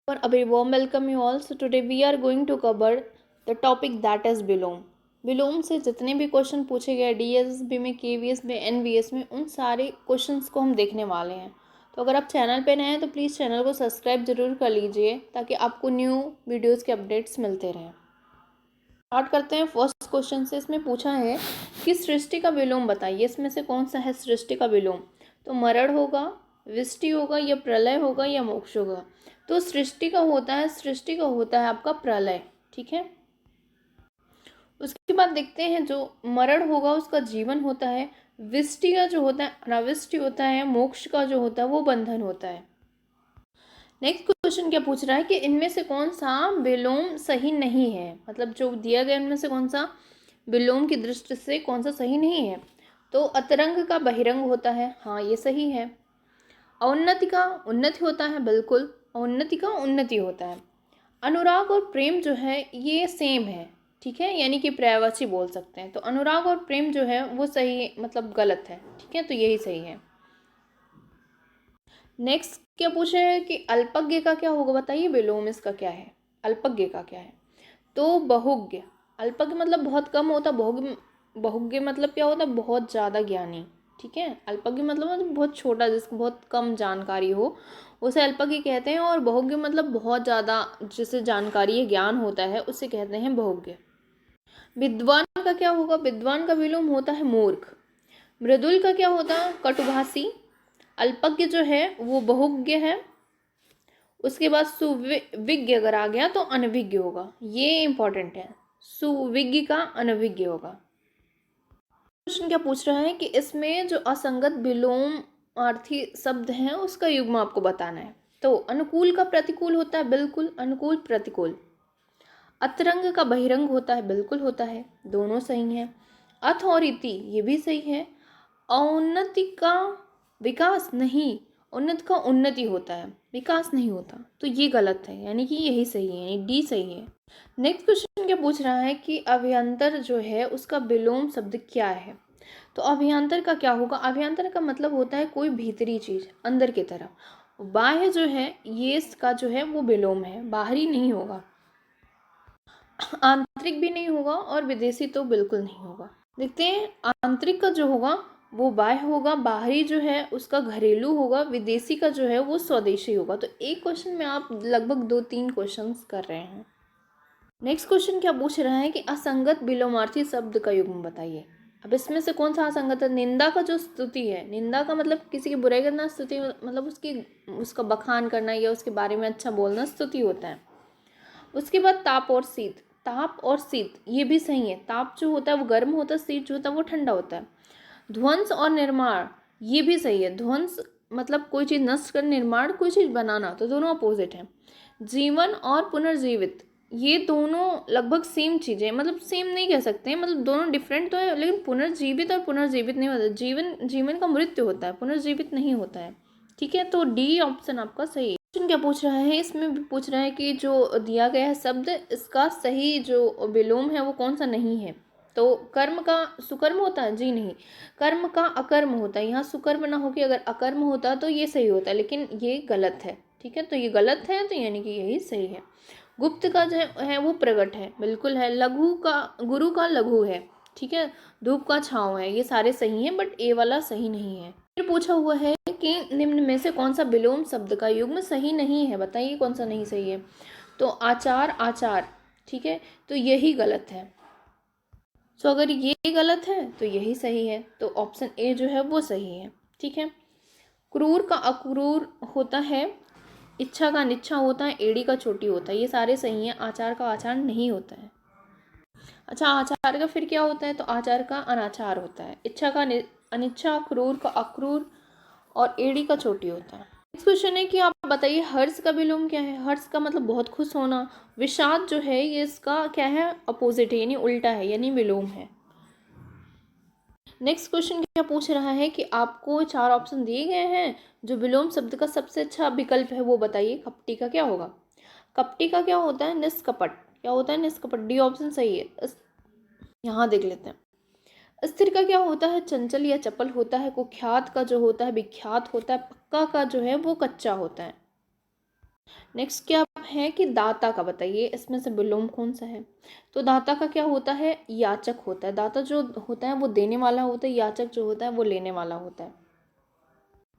A very warm welcome you all. So today we are going to cover the topic that is बिलोम. बिलोम से जितने भी question पूछे गए DSSB में, KVS में, एनवीएस में, उन सारे क्वेश्चंस को हम देखने वाले हैं. तो अगर आप चैनल पे नए हैं तो प्लीज़ चैनल को सब्सक्राइब जरूर कर लीजिए ताकि आपको न्यू वीडियोस के अपडेट्स मिलते रहें. स्टार्ट करते हैं फर्स्ट क्वेश्चन से. इसमें पूछा है कि सृष्टि का विलोम बताइए. इसमें से कौन सा है सृष्टि का विलोम? तो मरण होगा, विष्टि होगा, या प्रलय होगा, या मोक्ष होगा. तो सृष्टि का होता है आपका प्रलय. ठीक है. उसके बाद देखते हैं जो मरण होगा उसका जीवन होता है, विष्टि का जो होता है अनाविष्टि होता है, मोक्ष का जो होता है वो बंधन होता है. नेक्स्ट क्वेश्चन क्या पूछ रहा है कि इनमें से कौन सा विलोम सही नहीं है. मतलब जो दिया गया इनमें से कौन सा विलोम की दृष्टि से कौन सा सही नहीं है. तो अतरंग का बहिरंग होता है. हाँ, ये सही है. औन्नति का उन्नति होता है. बिल्कुल, औन्नति का उन्नति होता है. अनुराग और प्रेम जो है ये सेम है. ठीक है, यानी कि पर्यायवाची बोल सकते हैं. तो अनुराग और प्रेम जो है वो सही मतलब गलत है. ठीक है, तो यही सही है. नेक्स्ट क्या पूछे है कि अल्पज्ञ का क्या होगा बताइए. विलोम इसका क्या है? अल्पज्ञ का क्या है? तो बहुज्ञ. अल्पज्ञ मतलब बहुत कम होता. बहुज्ञ मतलब क्या होता? बहुत ज़्यादा ज्ञानी. ठीक है. अल्पज्ञ मतलब बहुत छोटा, जिसको बहुत कम जानकारी हो उसे अल्पज्ञ कहते हैं. और बहुज्ञ मतलब बहुत ज़्यादा जिसे जानकारी है, ज्ञान होता है, उसे कहते हैं बहुज्ञ. विद्वान का क्या होगा? विद्वान का विलोम होता है मूर्ख. मृदुल का क्या होता है? कटुभाषी. अल्पज्ञ जो है वो बहुज्ञ है. उसके बाद सुविज्ञ अगर आ गया तो अनभिज्ञ होगा. ये इंपॉर्टेंट है. सुविज्ञ का अनभिज्ञ होगा. क्वेश्चन क्या पूछ रहा है कि इसमें जो असंगत विलोमार्थी शब्द हैं उसका युग्म आपको बताना है. तो अनुकूल का प्रतिकूल होता है. बिल्कुल, अनुकूल प्रतिकूल. अतरंग का बहिरंग होता है. बिल्कुल होता है. दोनों सही हैं. अथ और इति ये भी सही है. औन्नति का विकास नहीं, उन्नति का उन्नति होता है, विकास नहीं होता. तो ये गलत है, यानी कि यही सही है, यानी डी सही है. नेक्स्ट क्वेश्चन क्या पूछ रहा है कि अभ्यंतर जो है उसका विलोम शब्द क्या है. तो अभ्यंतर का क्या होगा? अभ्यंतर का मतलब होता है कोई भीतरी चीज, अंदर की तरफ. बाह्य जो है ये इसका जो है वो विलोम है, बाहरी नहीं होगा. आंतरिक भी नहीं होगा और विदेशी तो बिल्कुल नहीं होगा. देखते हैं. आंतरिक का जो होगा वो बाह्य होगा, बाहरी जो है उसका घरेलू होगा, विदेशी का जो है वो स्वदेशी होगा. तो एक क्वेश्चन में आप लगभग 2-3 क्वेश्चंस कर रहे हैं. नेक्स्ट क्वेश्चन क्या पूछ रहा है कि असंगत विलोमार्थी शब्द का युग्म बताइए. अब इसमें से कौन सा असंगत है? निंदा का जो स्तुति है, निंदा का मतलब किसी की बुराई करना, स्तुति मतलब उसका बखान करना या उसके बारे में अच्छा बोलना स्तुति होता है. उसके बाद ताप और शीत. ताप और शीत ये भी सही है. ताप जो होता है वो गर्म होता है, शीत जो होता है वो ठंडा होता है. ध्वंस और निर्माण ये भी सही है. ध्वंस मतलब कोई चीज़ नष्ट कर, निर्माण कोई चीज़ बनाना, तो दोनों अपोजिट हैं. जीवन और पुनर्जीवित ये दोनों लगभग सेम चीज़ें, मतलब सेम नहीं कह सकते हैं, मतलब दोनों डिफरेंट तो है, लेकिन पुनर्जीवित और पुनर्जीवित नहीं होता. जीवन का मृत्यु होता है, पुनर्जीवित नहीं होता है. ठीक है, तो डी ऑप्शन आपका सही है. क्वेश्चन क्या पूछ रहा है? इसमें भी पूछ रहा है कि जो दिया गया है शब्द इसका सही जो विलोम है वो कौन सा नहीं है. तो कर्म का सुकर्म होता है? जी नहीं. कर्म का अकर्म होता है. यहाँ सुकर्म ना होकर अगर अकर्म होता तो ये सही होता है, लेकिन ये गलत है. ठीक है, तो ये गलत है, तो यानी कि यही सही है. गुप्त का जो है वो प्रगट है. बिल्कुल है. लघु का गुरु का लघु है. ठीक है. धूप का छाँव है. ये सारे सही हैं, बट ए वाला सही नहीं है. फिर पूछा हुआ है कि निम्न में से कौन सा विलोम शब्द का युग्म सही नहीं है. बताइए कौन सा नहीं सही है. तो आचार, आचार. ठीक है, तो यही गलत है. सो अगर ये गलत है तो यही सही है. तो ऑप्शन ए जो है वो सही है. ठीक है. क्रूर का अक्रूर होता है. इच्छा का अनिच्छा होता है. एड़ी का चोटी होता है. ये सारे सही हैं. आचार का आचार नहीं होता है. अच्छा, आचार का फिर क्या होता है? तो आचार का अनाचार होता है. इच्छा का अनिच्छा, क्रूर का अक्रूर और एड़ी का चोटी होता है. नेक्स्ट क्वेश्चन है कि आप बताइए हर्ष का विलोम क्या है. हर्ष का मतलब बहुत खुश होना. विषाद जो है ये इसका क्या है? अपोजिट है, यानी उल्टा है, यानी विलोम है. नेक्स्ट क्वेश्चन क्या पूछ रहा है कि आपको 4 ऑप्शन दिए गए हैं, जो विलोम शब्द का सबसे अच्छा विकल्प है वो बताइए. कपटी का क्या होगा? कपटी का क्या होता है? निष्कपट. क्या होता है? निष्कपट. डी ऑप्शन सही है. यहाँ देख लेते हैं. स्थिर का क्या होता है? चंचल या चपल होता है. कुख्यात का जो होता है विख्यात होता है. पक्का का जो है वो कच्चा होता है. नेक्स्ट क्या है कि दाता का बताइए इसमें से विलोम कौन सा है। तो दाता का क्या होता है, याचक होता है। दाता जो होता है वो देने वाला होता है, याचक जो होता है वो लेने वाला होता है।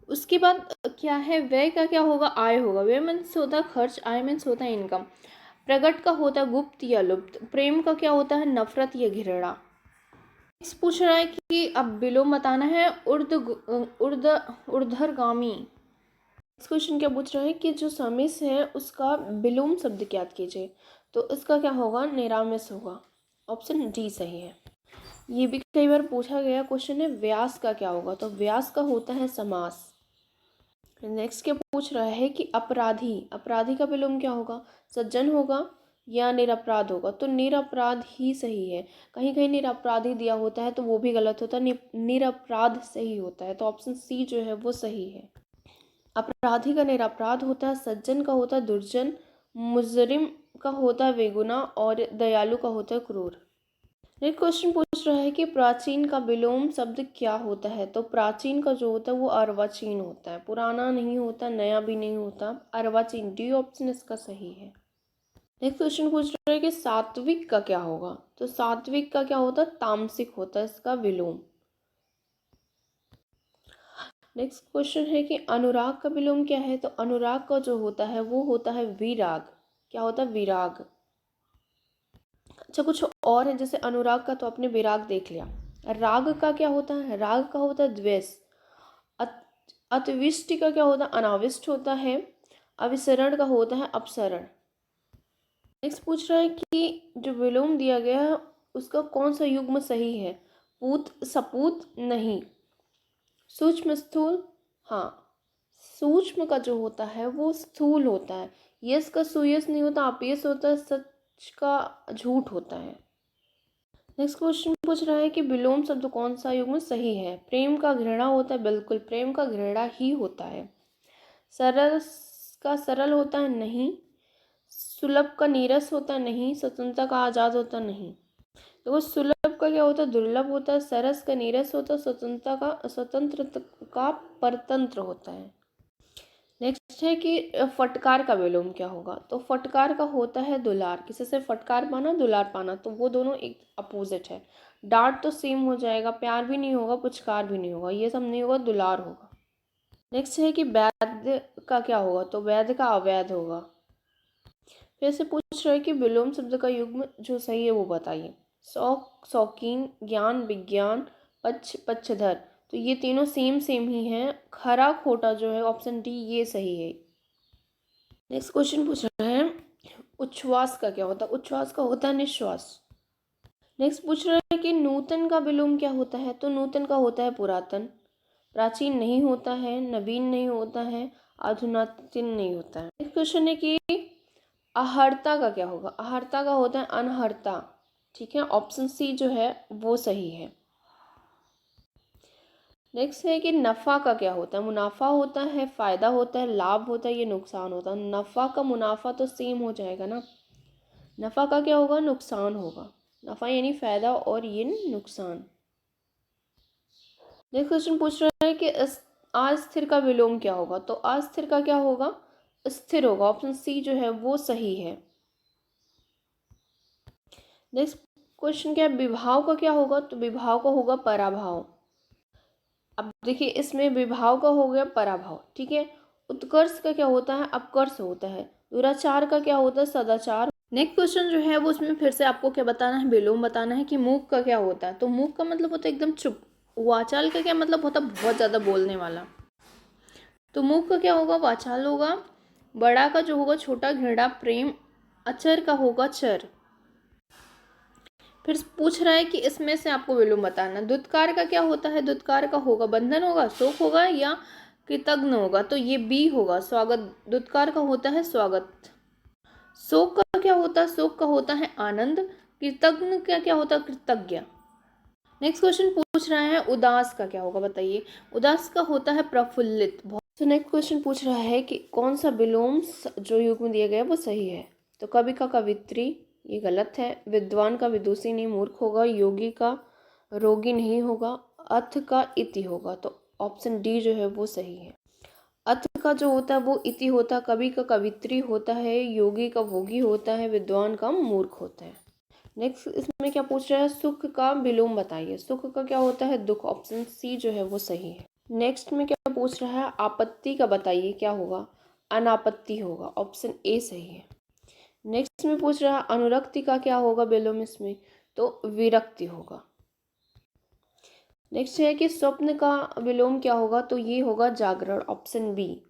उसके बाद क्या है, व्यय का क्या होगा, आय होगा। व्यय मीन्स होता है खर्च, आय मीन्स होता है इनकम। प्रकट का होता है गुप्त या लुप्त। प्रेम का क्या होता है, नफरत या घृणा। नेक्स्ट पूछ रहा है कि अब विलोम बताना है, ऊर्ध्वगामी। नेक्स्ट क्वेश्चन क्या पूछ रहा है कि जो समिस है उसका विलोम शब्द ज्ञात कीजिए। तो इसका क्या होगा, निरामिस होगा। ऑप्शन डी सही है। ये भी कई बार पूछा गया क्वेश्चन है, व्यास का क्या होगा। तो व्यास का होता है समास। नेक्स्ट क्या पूछ रहा है कि अपराधी, अपराधी का विलोम क्या होगा, सज्जन होगा या निरपराध होगा। तो निरपराध ही सही है। कहीं कहीं निरपराधी दिया होता है तो वो भी गलत होता है, निरपराध सही होता है। तो ऑप्शन सी जो है वो सही है। अपराधी का निरपराध होता है, सज्जन का होता है दुर्जन, मुजरिम का होता है बेगुनाह और दयालु का होता है क्रूर। नेक्स्ट क्वेश्चन पूछ रहा है कि प्राचीन का विलोम शब्द क्या होता है। तो प्राचीन का जो होता है वो अर्वाचीन होता है, पुराना नहीं होता, नया भी नहीं होता, अर्वाचीन। डी ऑप्शन इसका सही है। नेक्स्ट क्वेश्चन पूछ रहा है कि सात्विक का क्या होगा। तो सात्विक का क्या होता है, तामसिक होता है इसका विलोम। नेक्स्ट क्वेश्चन है कि अनुराग का विलोम क्या है। तो अनुराग का जो होता है वो होता है विराग। क्या होता है, विराग। अच्छा कुछ और है, जैसे अनुराग का तो आपने विराग देख लिया। राग का क्या होता है, राग का होता है द्वेष। अतविष्टि का क्या होता है, अनाविष्ट होता है। अभिसरण का होता है अपसरण। नेक्स्ट पूछ रहा है कि जो विलोम दिया गया है उसका कौन सा युग्म सही है। पूत, सपूत, नहीं। सूक्ष्म, स्थूल, हाँ। सूक्ष्म का जो होता है वो स्थूल होता है। यस का सुयस नहीं होता, अपयस होता है, सच का झूठ होता है। नेक्स्ट क्वेश्चन पूछ रहा है कि विलोम शब्द कौन सा युग्म सही है। प्रेम का घृणा होता है, बिल्कुल प्रेम का घृणा ही होता है। सरल का सरल होता है, नहीं। सुलभ का नीरस होता है, नहीं। स्वतंत्रता का आजाद होता है, नहीं। देखो सुलभ का क्या होता है, दुर्लभ होता है। सरस का नीरस होता है, स्वतंत्र का परतंत्र होता है। नेक्स्ट है कि फटकार का विलोम क्या होगा। तो फटकार का होता है दुलार। किसी से फटकार पाना, दुलार पाना, तो वो दोनों एक अपोजिट है। डांट तो सेम हो जाएगा, प्यार भी नहीं होगा, पुचकार भी नहीं होगा, ये सब नहीं होगा, दुलार होगा। नेक्स्ट है कि वैध का क्या होगा। तो वैध का अवैध होगा। फिर से पूछ रहे हैं कि विलोम शब्द का युग्म जो सही है वो बताइए। शौक, शौकीन, ज्ञान, विज्ञान, पक्ष, पक्षधर। तो ये तीनों सेम सेम ही हैं। खरा खोटा जो है ऑप्शन डी ये सही है। नेक्स्ट क्वेश्चन पूछ रहे हैं उच्छ्वास का क्या होता है। उच्छ्वास का होता है निश्वास। नेक्स्ट पूछ रहे हैं कि नूतन का विलोम क्या होता है। तो नूतन का होता है पुरातन। प्राचीन नहीं होता है, नवीन नहीं होता है, अधुनातन नहीं होता है। नेक्स्ट क्वेश्चन है कि आहर्ता का क्या होगा। आहर्ता का होता है अनहर्ता। ठीक है, ऑप्शन सी जो है वो सही है। नेक्स्ट है कि नफ़ा का क्या होता है। मुनाफा होता है, फ़ायदा होता है, लाभ होता है, ये नुकसान होता है। नफ़ा का मुनाफा तो सेम हो जाएगा ना। नफ़ा का क्या होगा, नुकसान होगा। नफ़ा यानी फ़ायदा और ये नुकसान। नेक्स्ट क्वेश्चन पूछ रहा है कि अस्थिर का विलोम क्या होगा। तो अस्थिर का क्या होगा, स्थिर होगा। ऑप्शन सी जो है वो सही है। नेक्स्ट क्वेश्चन क्या है, विभाव का क्या होगा। तो विभाव का होगा पराभाव। अब देखिए इसमें विभाव का हो गया पराभाव, ठीक है। उत्कर्ष का क्या होता है, अपकर्ष होता है। दुराचार का क्या होता है, सदाचार। नेक्स्ट क्वेश्चन जो है वो उसमें फिर से आपको क्या बताना है, विलोम बताना है कि मूक का क्या होता है। तो मूक का मतलब होता है एकदम चुप। वाचाल का क्या मतलब होता है, बहुत ज़्यादा बोलने वाला। तो मूक का क्या होगा, वाचाल होगा। बड़ा का जो होगा छोटा, घृणा, प्रेम। अचर का होगा चर। फिर पूछ रहा है कि इसमें से आपको विलोम बताना। दुत्कार का क्या होता है। दुत्कार का होगा बंधन होगा, शोक होगा या कृतघ्न होगा। तो ये बी होगा, स्वागत। दुत्कार का होता है स्वागत। शोक का क्या होता है, शोक का होता है आनंद। कृतघ्न का क्या होता है, कृतज्ञ। नेक्स्ट क्वेश्चन पूछ रहा है उदास का क्या होगा, बताइए। उदास का होता है प्रफुल्लित। तो नेक्स्ट क्वेश्चन पूछ रहा है कि कौन सा विलोम जो युग्म दिया गया है वो सही है। तो कवि का कवित्री, ये गलत है। विद्वान का विदुषी नहीं, मूर्ख होगा। योगी का रोगी नहीं होगा। अथ का इति होगा। तो ऑप्शन डी जो है वो सही है। अथ का जो होता है वो इति होता है, कवि का कवित्री होता है, योगी का भोगी होता है, विद्वान का मूर्ख होता है। नेक्स्ट इसमें क्या पूछ रहा है, सुख का विलोम बताइए। सुख का क्या होता है, दुख। ऑप्शन सी जो है वो सही है। नेक्स्ट में क्या पूछ रहा है, आपत्ति का बताइए क्या होगा, अनापत्ति होगा। ऑप्शन ए सही है। नेक्स्ट में पूछ रहा है अनुरक्ति का क्या होगा विलोम इसमें, तो विरक्ति होगा। नेक्स्ट है कि स्वप्न का विलोम क्या होगा, तो ये होगा जागरण। Option B.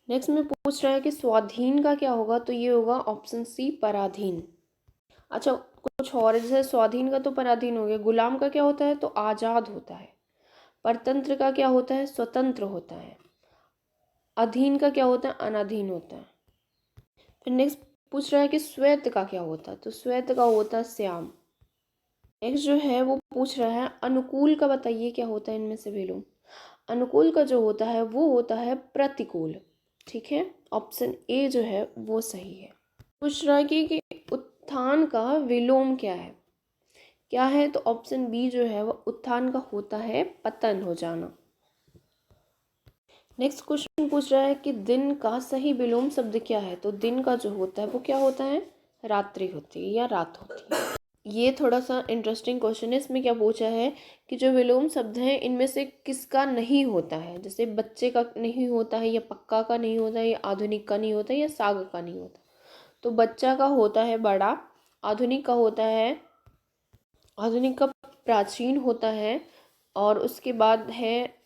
नेक्स्ट में पूछ रहा है कि स्वाधीन का क्या होगा, तो ये होगा ऑप्शन सी पराधीन। अच्छा कुछ और, जैसे स्वाधीन का तो पराधीन हो गया। गुलाम का क्या होता है, तो आज़ाद होता है। परतंत्र का क्या होता है, स्वतंत्र होता है। अधीन का क्या होता है, अनाधीन होता है। फिर नेक्स्ट पूछ रहा है कि श्वेत का क्या होता है, तो श्वेत का होता है श्याम। नेक्स्ट जो है वो पूछ रहा है अनुकूल का बताइए क्या होता है इनमें से विलोम। अनुकूल का जो होता है वो होता है प्रतिकूल। ठीक है, ऑप्शन ए जो है वो सही है। पूछ रहा है कि उत्थान का विलोम क्या है, क्या है, तो ऑप्शन बी जो है वो उत्थान का होता है पतन हो जाना। नेक्स्ट क्वेश्चन पूछ रहा है कि दिन का सही विलोम शब्द क्या है, तो दिन का जो होता है वो क्या होता है, रात्रि होती है या रात होती है। ये थोड़ा सा इंटरेस्टिंग क्वेश्चन है। इसमें क्या पूछा है कि जो विलोम शब्द हैं इनमें से किसका नहीं होता है, जैसे बच्चे का नहीं होता है, या पक्का का नहीं होता है, या आधुनिक का नहीं होता है, या साग का नहीं होता। तो बच्चा का होता है बड़ा, आधुनिक का होता है, आधुनिक का प्राचीन होता है, और उसके बाद है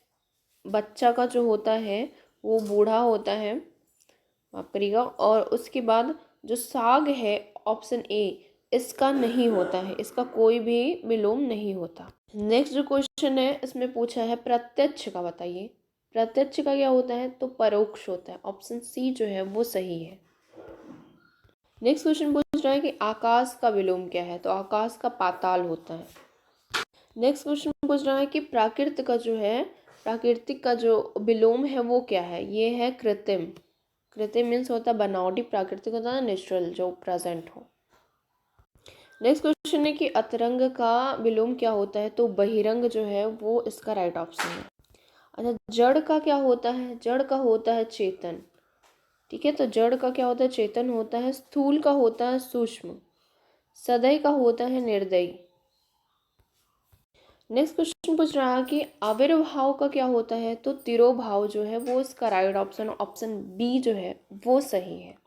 बच्चा का जो होता है वो बूढ़ा होता है, माफ करिएगा। और उसके बाद जो साग है ऑप्शन ए, इसका नहीं होता है, इसका कोई भी विलोम नहीं होता। नेक्स्ट जो क्वेश्चन है इसमें पूछा है प्रत्यक्ष का बताइए। प्रत्यक्ष का क्या होता है, तो परोक्ष होता है। ऑप्शन सी जो है वो सही है। नेक्स्ट क्वेश्चन पूछ रहा है कि आकाश का विलोम क्या है, तो आकाश का पाताल होता है। नेक्स्ट क्वेश्चन पूछ रहा है कि प्राकृत का जो है, प्राकृतिक का जो विलोम है वो क्या है, ये है कृत्रिम। कृत्रिम मीन्स होता है बनावटी, प्राकृतिक होता है नेचुरल जो प्रेजेंट हो। नेक्स्ट क्वेश्चन है कि अतरंग का विलोम क्या होता है, तो बहिरंग जो है वो इसका राइट ऑप्शन है। अच्छा जड़ का क्या होता है, जड़ का होता है चेतन। ठीक है, तो जड़ का क्या होता है, चेतन होता है। स्थूल का होता है सूक्ष्म। सदय का होता है निर्दयी। नेक्स्ट क्वेश्चन पूछ रहा है कि आविर्भाव का क्या होता है, तो तिरोभाव जो है वो इसका राइट ऑप्शन, ऑप्शन बी जो है वो सही है।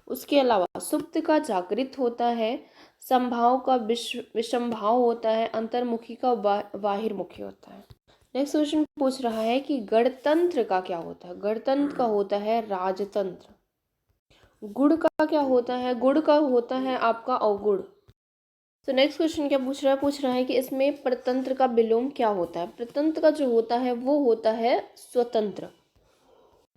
उसके अलावा सुप्त का जागृत होता है, संभाव का विषमभाव होता है, अंतर्मुखी का बाहिर्मुखी होता है। नेक्स्ट क्वेश्चन पूछ रहा है कि गणतंत्र का क्या होता है। गणतंत्र का होता है राजतंत्र। गुड़ का क्या होता है, गुड़ का होता है आपका अवगुड़। तो नेक्स्ट क्वेश्चन क्या पूछ रहा है कि इसमें प्रतंत्र का विलोम क्या होता है। प्रतंत्र का जो होता है वो होता है स्वतंत्र।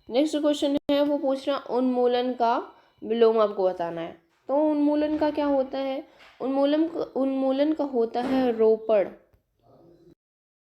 नेक्स्ट क्वेश्चन है वो पूछ रहा है उन्मूलन का विलोम आपको बताना है। तो उन्मूलन का क्या होता है, उन्मूलन का होता है रोपण।